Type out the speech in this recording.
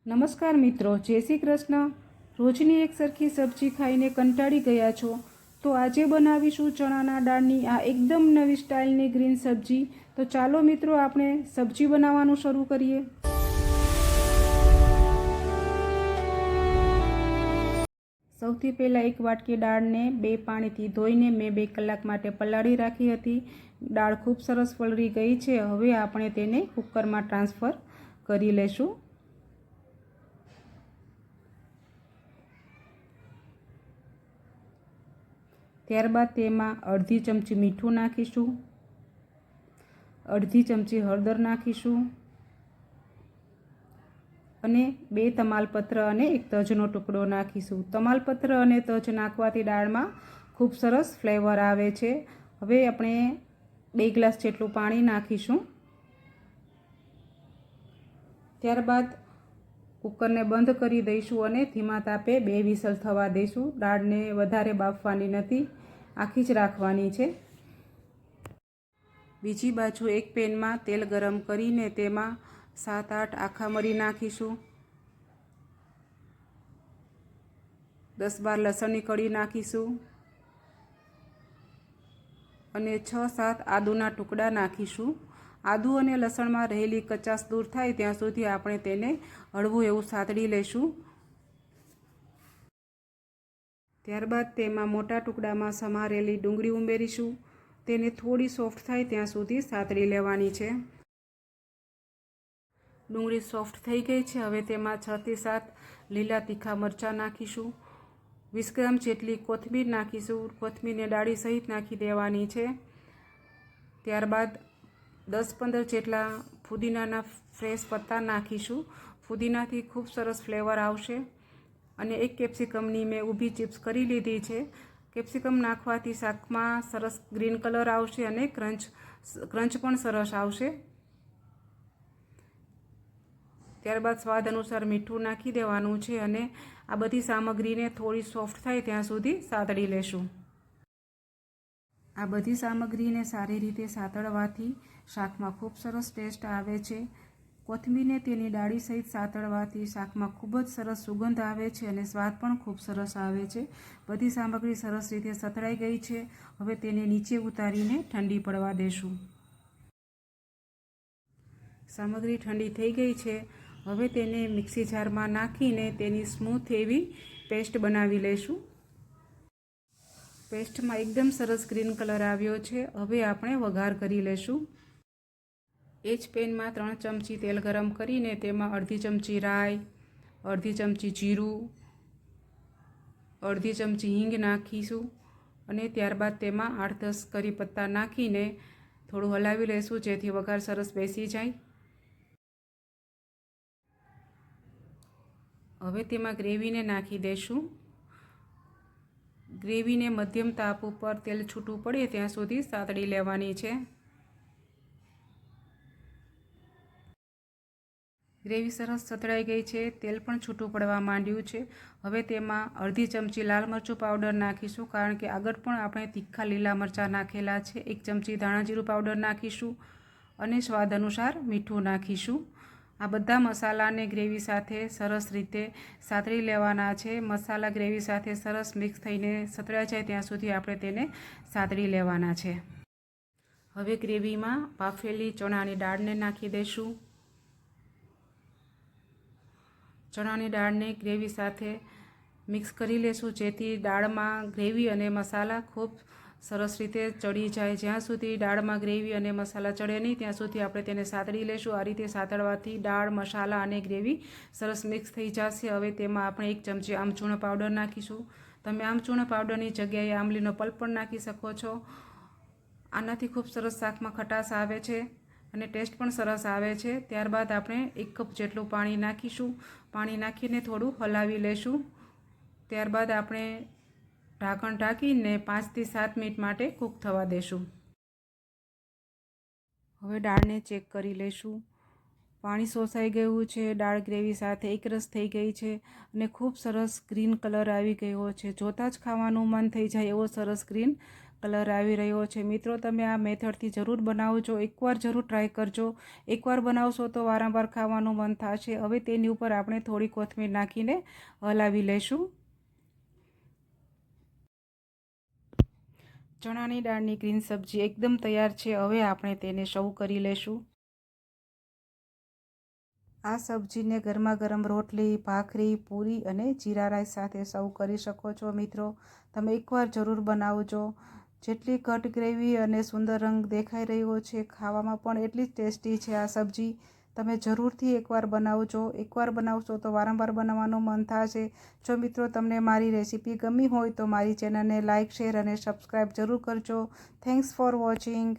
નમસ્કાર મિત્રો, જય શ્રી કૃષ્ણ। રોજની એક સરખી સબ્જી ખાઈને કંટાળી ગયા છો તો આજે બનાવીશું ચણાના દાળની આ એકદમ નવી સ્ટાઇલની ગ્રીન સબ્જી। તો ચાલો મિત્રો, આપણે સબ્જી બનાવવાનું શરૂ કરીએ। સૌથી પહેલાં એક વાટકી દાળને 2 પાણીથી ધોઈને મેં 2 કલાક માટે પલાળી રાખી હતી। દાળ ખૂબ સરસ પલળી ગઈ છે। હવે આપણે તેને કુકરમાં ટ્રાન્સફર કરી લઈશું। ત્યારબાદ તેમાં અડધી ચમચી મીઠું નાખીશું, અડધી ચમચી હળદર નાખીશું અને 2 તમાલપત્ર અને 1 તજનો ટુકડો નાખીશું। તમાલપત્ર અને તજ નાખવાથી દાળમાં ખૂબ સરસ ફ્લેવર આવે છે। હવે આપણે 2 ગ્લાસ જેટલું પાણી નાખીશું। ત્યારબાદ કુકરને બંધ કરી દઈશું અને ધીમા તાપે 2 વિસલ થવા દઈશું। દાળને વધારે બાફવાની નથી, આખી જ રાખવાની છે। બીજી બાજુ એક પેનમાં તેલ ગરમ કરીને તેમાં 7-8 આખા મરી નાખીશું, 10-12 લસણની કળી નાખીશું અને 6-7 આદુના ટુકડા નાખીશું। આદુ અને લસણમાં રહેલી કચાશ દૂર થાય ત્યાં સુધી આપણે તેને હળવું એવું સાતળી લઈશું। ત્યારબાદ તેમાં મોટા ટુકડામાં સમારેલી ડુંગળી ઉમેરીશું। તેને થોડી સોફ્ટ થાય ત્યાં સુધી સાતળી લેવાની છે। ડુંગળી સોફ્ટ થઈ ગઈ છે। હવે તેમાં 6 થી 7 લીલા તીખા મરચાં નાખીશું, 20 ગ્રામ જેટલી કોથમીર નાખીશું। કોથમીરને ડાળી સહિત નાખી દેવાની છે। ત્યારબાદ 10-15 જેટલા ફુદીનાના ફ્રેશ પત્તા નાખીશું। ફુદીનાથી ખૂબ સરસ ફ્લેવર આવશે। અને 1 કેપ્સિકમની મેં ઊભી ચિપ્સ કરી લીધી છે। કેપ્સિકમ નાખવાથી શાકમાં સરસ ગ્રીન કલર આવશે અને ક્રંચ પણ સરસ આવશે। ત્યારબાદ સ્વાદ અનુસાર મીઠું નાખી દેવાનું છે અને આ બધી સામગ્રીને થોડી સોફ્ટ થાય ત્યાં સુધી સાતળી લેશું। આ બધી સામગ્રીને સારી રીતે સાતળવાથી શાકમાં ખૂબ સરસ ટેસ્ટ આવે છે। કોથમીરને તેની ડાળી સહિત સાતળવાથી શાકમાં ખૂબ જ સરસ સુગંધ આવે છે અને સ્વાદ પણ ખૂબ સરસ આવે છે। બધી સામગ્રી સરસ રીતે સતળાઈ ગઈ છે। હવે તેને નીચે ઉતારીને ઠંડી પડવા દેશું। સામગ્રી ઠંડી થઈ ગઈ છે। હવે તેને મિક્સી જારમાં નાખીને તેની સ્મૂથ એવી પેસ્ટ બનાવી લઈશું। પેસ્ટમાં એકદમ સરસ ગ્રીન કલર આવ્યો છે। હવે આપણે વઘાર કરી લઈશું। એ જ પેનમાં 3 ચમચી તેલ ગરમ કરીને તેમાં અડધી ચમચી રાઈ, અડધી ચમચી જીરું, અડધી ચમચી હિંગ નાખીશું અને ત્યારબાદ તેમાં 8-10 કરી પત્તા નાખીને થોડું હલાવી લઈશું જેથી વઘાર સરસ બેસી જાય। હવે તેમાં ગ્રેવીને નાખી દઈશું। ગ્રેવીને મધ્યમ તાપ ઉપર તેલ છૂટું પડે ત્યાં સુધી સાતળી લેવાની છે। ગ્રેવી સરસ સતળાઈ ગઈ છે, તેલ પણ છૂટું પડવા માંડ્યું છે। હવે તેમાં અડધી ચમચી લાલ મરચું પાવડર નાખીશું, કારણ કે આગળ પણ આપણે તીખા લીલા મરચાં નાખેલા છે। 1 ચમચી ધાણા જીરું પાવડર નાખીશું અને સ્વાદ અનુસાર મીઠું નાખીશું। આ બધા મસાલાને ગ્રેવી સાથે સરસ રીતે સાતળી લેવાના છે। મસાલા ગ્રેવી સાથે સરસ મિક્સ થઈને સતળાઈ જાય ત્યાં સુધી આપણે તેને સાતળી લેવાના છે। હવે ગ્રેવીમાં બાફેલી ચણાની દાળને નાખી દઈશું। ચણાની દાળને ગ્રેવી સાથે મિક્સ કરી લેશું જેથી દાળમાં ગ્રેવી અને મસાલા ખૂબ સરસ રીતે ચડી જાય। જ્યાં સુધી દાળમાં ગ્રેવી અને મસાલા ચડે નહીં ત્યાં સુધી આપણે તેને સાતળી લેશું। આ રીતે સાતળવાથી દાળ, મસાલા અને ગ્રેવી સરસ મિક્સ થઈ જશે। હવે તેમાં આપણે 1 ચમચી આમચૂર્ણ પાવડર નાખીશું। તમે આમચૂર્ણ પાવડરની જગ્યાએ આંબલીનો પલ્પ પણ નાખી શકો છો। આનાથી ખૂબ સરસ શાકમાં ખટાશ આવે છે અને ટેસ્ટ પણ સરસ આવે છે। ત્યારબાદ આપણે 1 કપ જેટલું પાણી નાખીશું। પાણી નાખીને થોડું હલાવી લેશું। ત્યારબાદ આપણે ઢાંકણ ઢાંકીને 5 થી 7 મિનિટ માટે કૂક થવા દેશું। હવે દાળને ચેક કરી લઈશું। પાણી શોષાઈ ગયું છે, દાળ ગ્રેવી સાથે એકરસ થઈ ગઈ છે અને ખૂબ સરસ ગ્રીન કલર આવી ગયો છે। જોતાં જ ખાવાનું મન થઈ જાય એવો સરસ ગ્રીન કલર આવી રહ્યો છે। મિત્રો તમે આ મેથડથી જરૂર બનાવજો, એકવાર જરૂર ટ્રાય કરજો। એકવાર બનાવશો તો વારંવાર ખાવાનું મન થશે। હવે તેની ઉપર આપણે થોડી કોથમીર નાખીને હલાવી લઈશું। ચણાની દાળની ગ્રીન સબ્જી એકદમ તૈયાર છે। હવે આપણે તેને સર્વ કરી લઈશું। આ સબ્જીને ગરમા ગરમ રોટલી, ભાખરી, પૂરી અને જીરા રાઈસ સાથે સર્વ કરી શકો છો। મિત્રો તમે એકવાર જરૂર બનાવજો। જેટલી ઘટ ગ્રેવી અને સુંદર રંગ દેખાઈ રહ્યો છે, ખાવામાં પણ એટલી જ ટેસ્ટી છે આ સબ્જી। તમે જરૂરથી એકવાર બનાવજો। એકવાર બનાવશો તો વારંવાર બનાવવાનું મન થશે। જો મિત્રો તમને મારી રેસીપી ગમી હોય તો મારી ચેનલને લાઇક, શેર અને સબસ્ક્રાઈબ જરૂર કરજો। Thanks for watching.